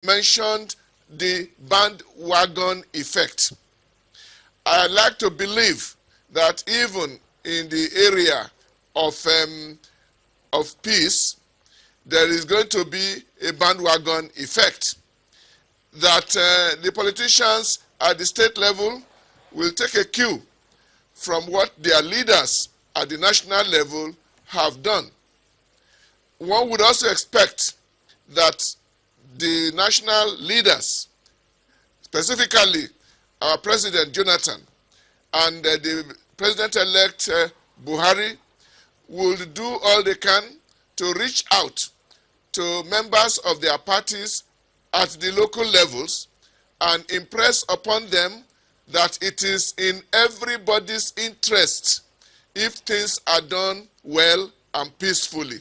mentioned the bandwagon effect. I like to believe that even in the area of peace, there is going to be a bandwagon effect, that the politicians at the state level will take a cue from what their leaders at the national level have done. One would also expect that the national leaders, specifically our President Jonathan and the President-elect Buhari, will do all they can to reach out to members of their parties at the local levels and impress upon them that it is in everybody's interest if things are done well and peacefully.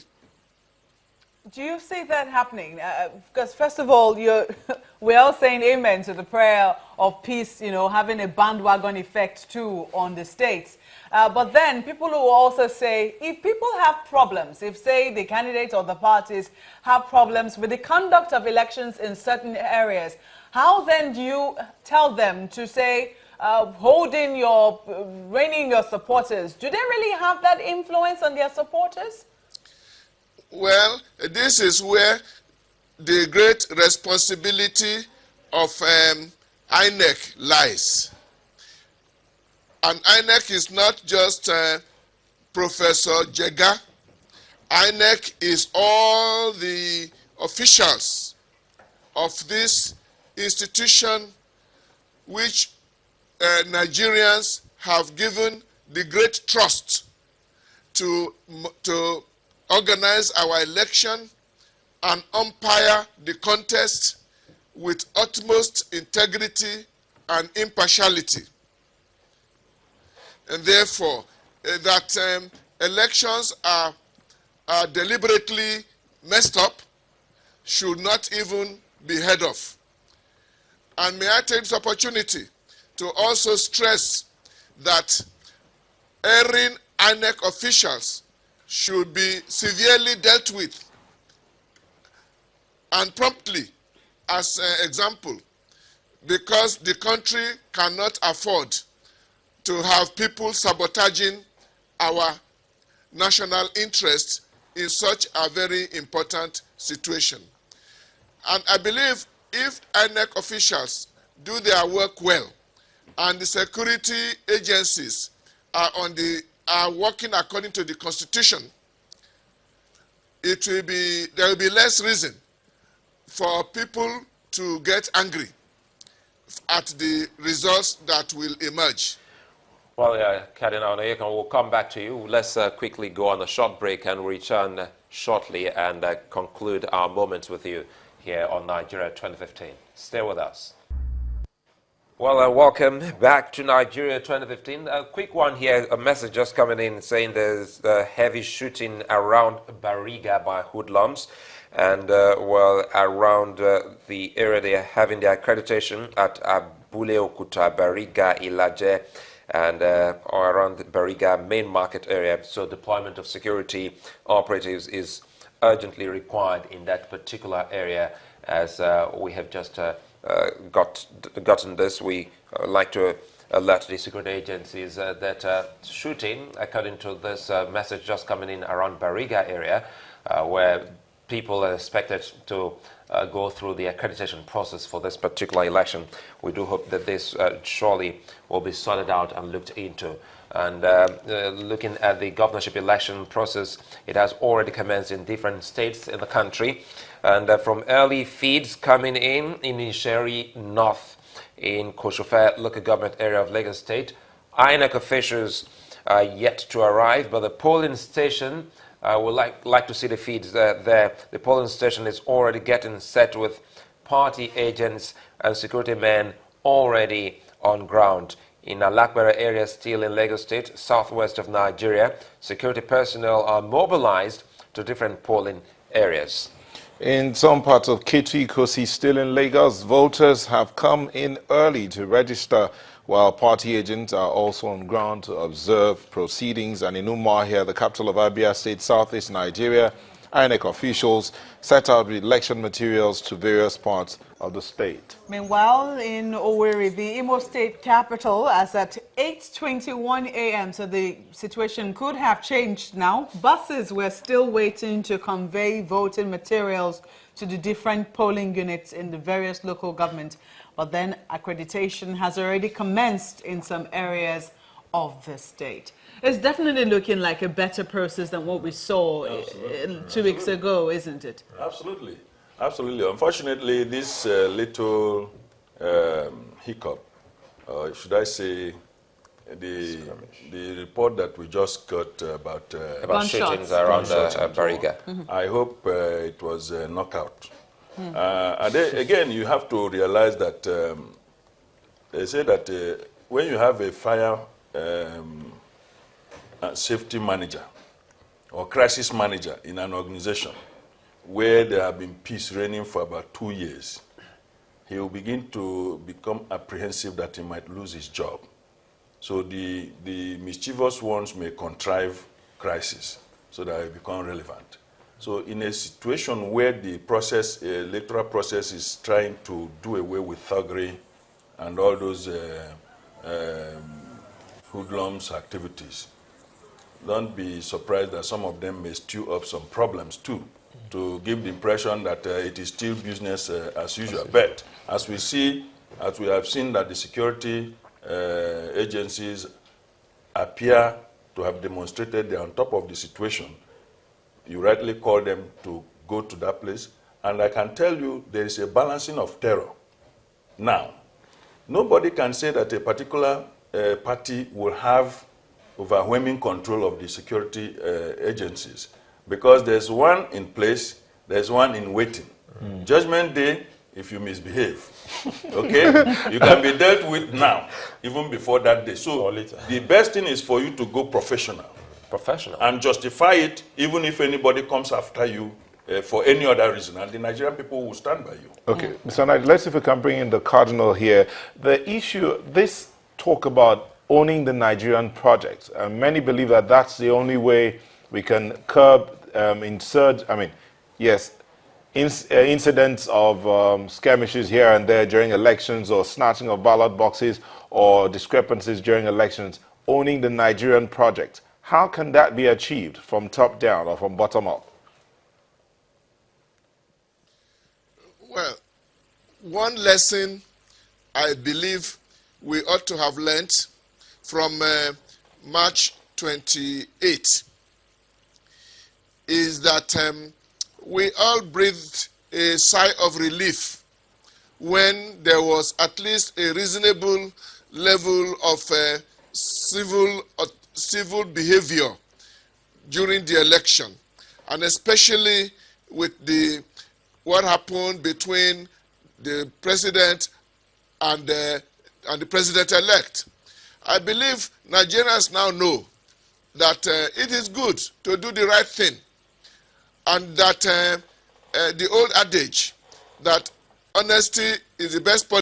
Do you see that happening? Because first of all, we're all saying amen to the prayer of peace, having a bandwagon effect too on the states. But then people will also say, if people have problems, if say the candidates or the parties have problems with the conduct of elections in certain areas, how then do you tell them to say, reining your supporters? Do they really have that influence on their supporters? Well, this is where the great responsibility of INEC lies. And INEC is not just Professor Jega. INEC is all the officials of this institution which Nigerians have given the great trust to organize our election and umpire the contest with utmost integrity and impartiality. And therefore, that elections are deliberately messed up should not even be heard of. And may I take this opportunity to also stress that erring INEC officials should be severely dealt with and promptly, as an example, because the country cannot afford to have people sabotaging our national interests in such a very important situation. And I believe if INEC officials do their work well and the security agencies are working according to the Constitution, there will be less reason for people to get angry at the results that will emerge. Well, Cardinal Onaiyekan, we'll come back to you. Let's quickly go on a short break and return shortly and conclude our moments with you here on Nigeria 2015. Stay with us. Well, welcome back to Nigeria 2015. A quick one here, a message just coming in saying there's heavy shooting around Bariga by hoodlums. And, around the area they are having their accreditation at Abule Okuta, Bariga, Ilaje, and around the Bariga main market area. So deployment of security operatives is urgently required in that particular area. As we have just gotten this, we like to alert the security agencies that shooting, according to this message just coming in around Bariga area, where people are expected to go through the accreditation process for this particular election. We do hope that this surely will be sorted out and looked into. And looking at the governorship election process, it has already commenced in different states in the country. And from early feeds coming in Isheri North, in Koshofe local government area of Lagos State, INEC officials are yet to arrive, but the polling station would like to see the feeds there. The polling station is already getting set with party agents and security men already on ground. In Alakbara area, still in Lagos State, southwest of Nigeria, security personnel are mobilized to different polling areas. In some parts of Ketu Ikosi, still in Lagos, voters have come in early to register, while party agents are also on ground to observe proceedings. And in Umuahia, the capital of Abia State, southeast Nigeria, INEC officials set out with election materials to various parts of the state. Meanwhile, in Owerri, the Imo State capital, as at 8:21 a.m., so the situation could have changed now. Buses were still waiting to convey voting materials to the different polling units in the various local governments. But then accreditation has already commenced in some areas of the state. It's definitely looking like a better process than what we saw 2 weeks ago, isn't it? Absolutely. Absolutely. Unfortunately, this little hiccup, should I say, the report that we just got about shootings around Bariga. I hope it was a knockout. And then, again, you have to realize that they say that when you have a fire safety manager or crisis manager in an organization where there have been peace reigning for about 2 years, he will begin to become apprehensive that he might lose his job. So the mischievous ones may contrive crisis so that it become relevant. So in a situation where the process, electoral process is trying to do away with thuggery and all those hoodlums activities, don't be surprised that some of them may stew up some problems too, to give the impression that it is still business as usual. But as we have seen that the security agencies appear to have demonstrated they're on top of the situation, you rightly call them to go to that place. And I can tell you there is a balancing of terror. Now, nobody can say that a particular party will have overwhelming control of the security agencies, because there's one in place, there's one in waiting. Judgment Day, if you misbehave, okay, you can be dealt with now, even before that day. So the best thing is for you to go professional. And justify it, even if anybody comes after you for any other reason, and the Nigerian people will stand by you. Okay, Mr. Onaiyekan, let's see if we can bring in the Cardinal here. The issue, this talk about owning the Nigerian project, many believe that that's the only way we can curb incidents of skirmishes here and there during elections, or snatching of ballot boxes, or discrepancies during elections. Owning the Nigerian project, how can that be achieved from top down or from bottom up? Well, one lesson I believe we ought to have learnt from March 28 is that we all breathed a sigh of relief when there was at least a reasonable level of civil behavior during the election, and especially with what happened between the president and the president-elect. I believe Nigerians now know that it is good to do the right thing, and that the old adage that honesty is the best policy